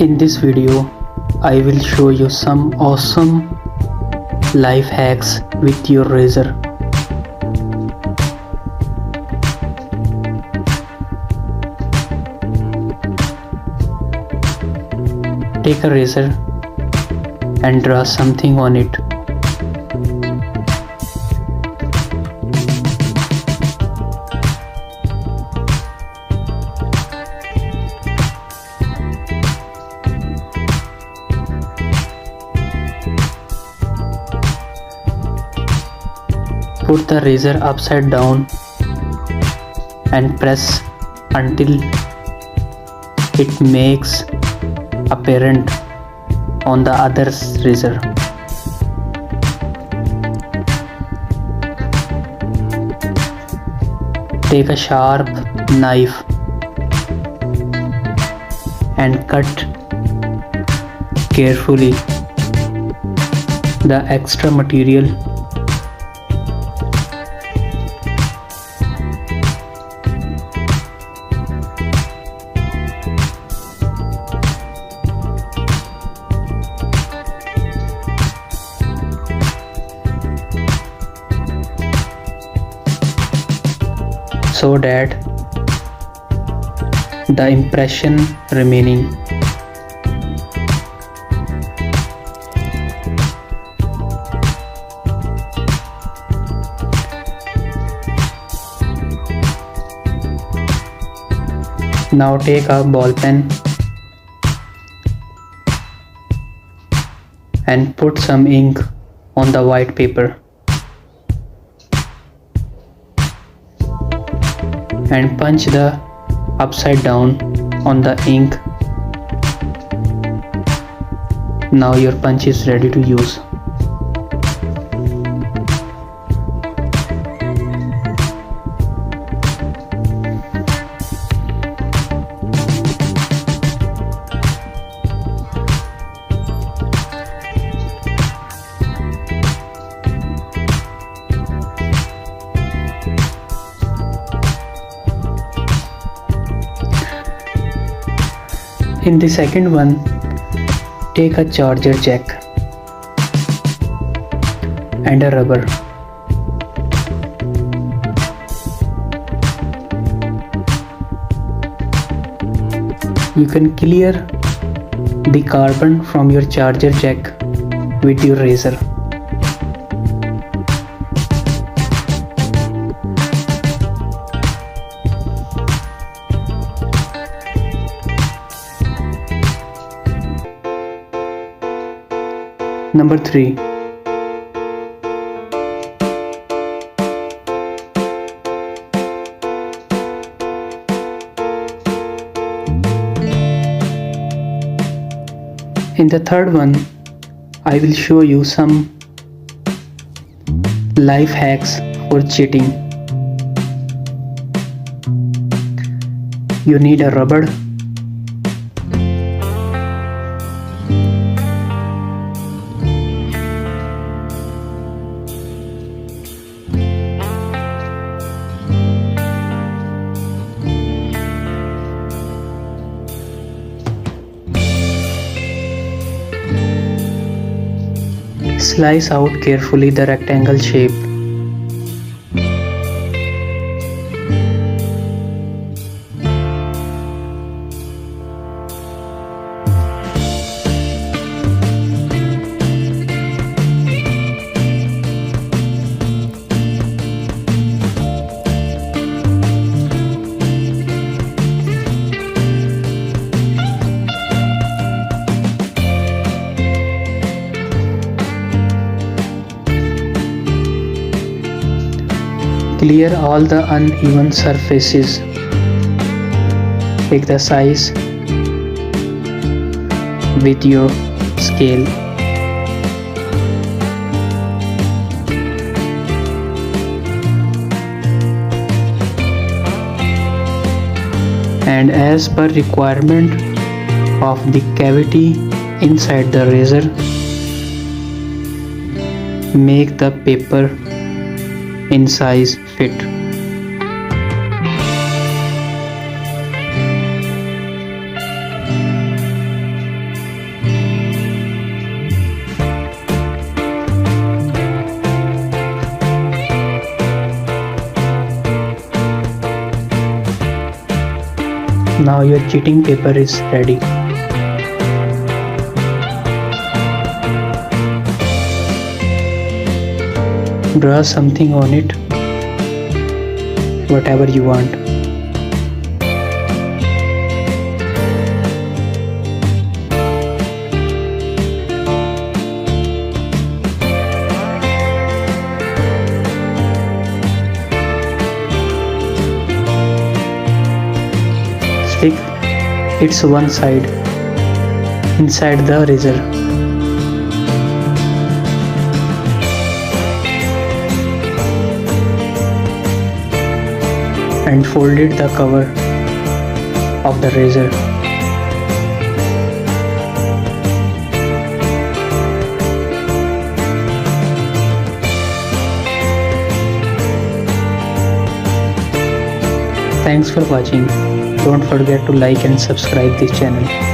In this video, I will show you some awesome life hacks with your razor. Take a razor and draw something on it. Put the razor upside down and press until it makes apparent on the other razor. Take a sharp knife and cut carefully the extra material. So that the impression remaining. Now take a ball pen and put some ink on the white paper. And punch the upside down on the ink. Now your punch is ready to use. In the second one, take a charger jack and a rubber. You can clear the carbon from your charger jack with your razor. Number 3. In the third one, I will show you some life hacks for cheating. You need a rubber, slice out carefully the rectangle shape. Clear all the uneven surfaces. Take the size with your scale. And as per requirement of the cavity inside the razor, make the paper in size fit. Now your cheating paper is ready. Draw something on it, whatever you want. Stick its one side inside the razor. And folded the cover of the razor. Thanks for watching. Don't forget to like and subscribe this channel.